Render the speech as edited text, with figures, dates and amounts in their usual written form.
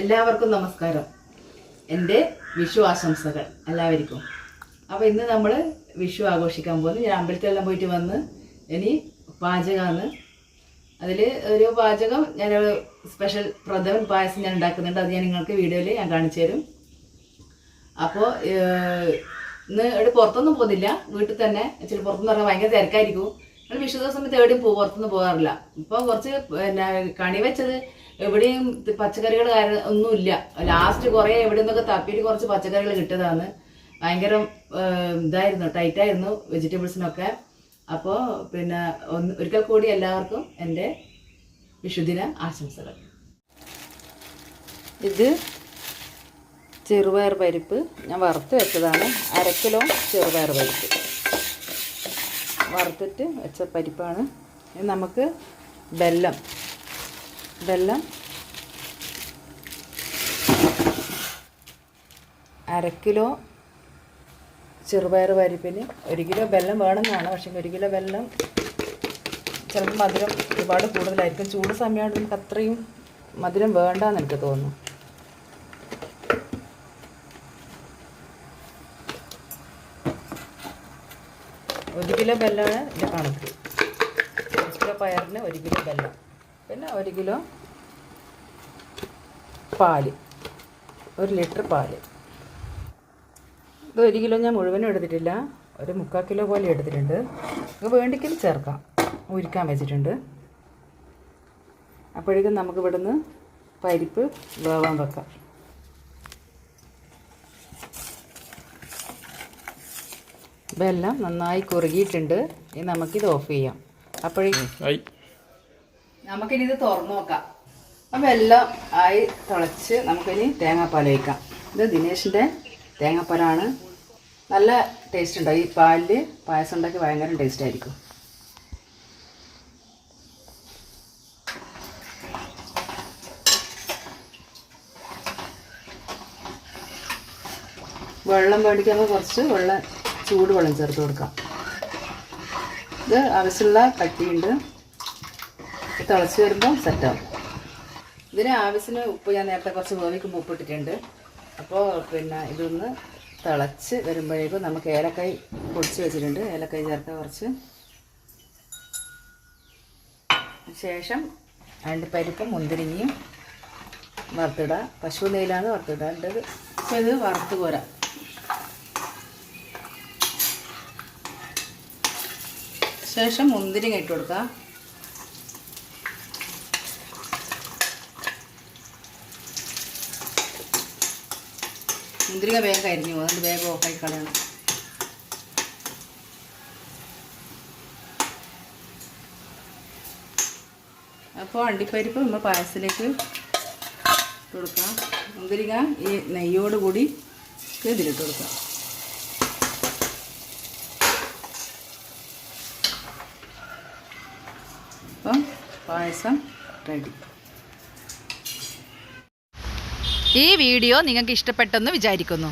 എല്ലാവർക്കും നമസ്കാരം. എൻ്റെ വിഷു ആശംസകൾ എല്ലാവർക്കും. അപ്പോൾ ഇന്ന് നമ്മൾ വിഷു ആഘോഷിക്കാൻ പോകുന്നു. ഞാൻ അമ്പലത്തിലെല്ലാം പോയിട്ട് വന്ന് ഇനി പാചകമാണ്. അതിൽ ഒരു പാചകം ഞാൻ സ്പെഷ്യൽ പ്രഥമൻ പായസം ഞാൻ ഉണ്ടാക്കുന്നുണ്ട്. അത് ഞാൻ നിങ്ങൾക്ക് വീഡിയോയിൽ ഞാൻ കാണിച്ചു തരും. അപ്പോൾ ഇന്ന് ഇവിടെ പുറത്തൊന്നും പോകുന്നില്ല, വീട്ടിൽ തന്നെ. ഇച്ചിരി പുറത്തുനിന്ന് പറഞ്ഞാൽ ഭയങ്കര തിരക്കായിരിക്കും. നമ്മൾ വിഷു ദിവസം എവിടെയും പുറത്തൊന്നും പോകാറില്ല. ഇപ്പോൾ കുറച്ച് പിന്നെ കണി വെച്ചത് എവിടെയും പച്ചക്കറികൾ ഒന്നുമില്ല. ലാസ്റ്റ് കുറേ എവിടെ നിന്നൊക്കെ തപ്പിയിട്ട് കുറച്ച് പച്ചക്കറികൾ കിട്ടിയതാണ്. ഭയങ്കര ഇതായിരുന്നു, ടൈറ്റായിരുന്നു വെജിറ്റബിൾസിനൊക്കെ. അപ്പോൾ പിന്നെ ഒരിക്കൽ കൂടി എല്ലാവർക്കും എൻ്റെ വിഷുദിന ആശംസകൾ. ഇത് ചെറുപയർ പരിപ്പ് ഞാൻ വറുത്ത് വെച്ചതാണ്. 1/2 കിലോ ചെറുപയർ പരിപ്പ് വറുത്തിട്ട് വെച്ച പരിപ്പാണ്. ഇനി നമുക്ക് വെല്ലം 1/2 കിലോ ചെറുപയർ പരിപ്പിന് 1 കിലോ വെല്ലം വേണമെന്നാണ്. പക്ഷേ 1 കിലോ വെല്ലം ചിലപ്പോൾ മധുരം ഒരുപാട് കൂടുതലായിരിക്കും. ചൂട് സമയമാണ്, നമുക്ക് അത്രയും മധുരം വേണ്ടെന്ന് എനിക്ക് തോന്നുന്നു. ഒരു കിലോ വെല്ലമാണ് എൻ്റെ കണക്ക്. 1 കിലോ പയറിന് 1 കിലോ വെല്ലം, പിന്നെ 1 കിലോ പാല്, 1 ലിറ്റർ പാല്. ഇത് 1 കിലോ ഞാൻ മുഴുവനും എടുത്തിട്ടില്ല, ഒരു 3/4 കിലോ പോലെ എടുത്തിട്ടുണ്ട്. ഇത് വേണ്ടിക്കൽ ചേർക്കാം, ഉരുക്കാൻ വെച്ചിട്ടുണ്ട്. അപ്പോഴേക്കും നമുക്ക് ഇവിടുന്ന് പരിപ്പ് വേവാൻ വെക്കാം. വെല്ലം നന്നായി കുറുകിയിട്ടുണ്ട്. ഇനി നമുക്കിത് ഓഫ് ചെയ്യാം. അപ്പോഴേക്കും നമുക്കിനി ഇത് തുറന്നു നോക്കാം. അപ്പം വെല്ലം ആയി തിളച്ച് നമുക്കിനി തേങ്ങാപ്പാൽ ഒഴിക്കാം. ഇത് ദിനേശിൻ്റെ തേങ്ങാപ്പാലാണ്. നല്ല ടേസ്റ്റ് ഉണ്ടാവും. ഈ പാലിൽ പായസം ഉണ്ടാക്കി ഭയങ്കര ടേസ്റ്റ് ആയിരിക്കും. വെള്ളം മേടിക്കുമ്പോൾ കുറച്ച് ചൂടുവെള്ളം ചേർത്ത് കൊടുക്കാം. ഇത് ആവശ്യമുള്ള കട്ടിയുണ്ട്. തിളച്ച് വരുമ്പോൾ സെറ്റാവും. ഇതിന് ആവശ്യത്തിന് ഉപ്പ് ഞാൻ നേരത്തെ കുറച്ച് വേവിക്കുമ്പോൾ ഉപ്പിട്ടിട്ടുണ്ട്. അപ്പോൾ പിന്നെ ഇതൊന്ന് തിളച്ച് വരുമ്പോഴേക്കും നമുക്ക് ഏലക്കായ് പൊടിച്ച് വെച്ചിട്ടുണ്ട്. ഏലക്കായ് ചേർക്കുക കുറച്ച്. ശേഷം അണ്ടിപ്പരിപ്പും മുന്തിരിങ്ങയും വറുത്തിടുക. പശു നെയ്യിലാണ് വറുത്തിടേണ്ടത്. അപ്പോൾ ഇത് വറുത്ത് പോരാ. ശേഷം മുന്തിരിങ്ങ ഇട്ട് കൊടുക്കുക. മുന്തിരിങ്ങ വേഗം കരിഞ്ഞു പോകും, അതുകൊണ്ട് വേഗം ഓഫായി കളയണം. അപ്പോൾ അണ്ടിപ്പരിപ്പ് നമ്മൾ പായസത്തിലേക്ക് കൊടുക്കാം. മുന്തിരിങ്ങ ഈ നെയ്യോട് കൂടി ഇതിലിട്ട് കൊടുക്കാം. അപ്പം പായസം റെഡി. ഈ വീഡിയോ നിങ്ങൾക്ക് ഇഷ്ടപ്പെട്ടെന്ന് വിചാരിക്കുന്നു.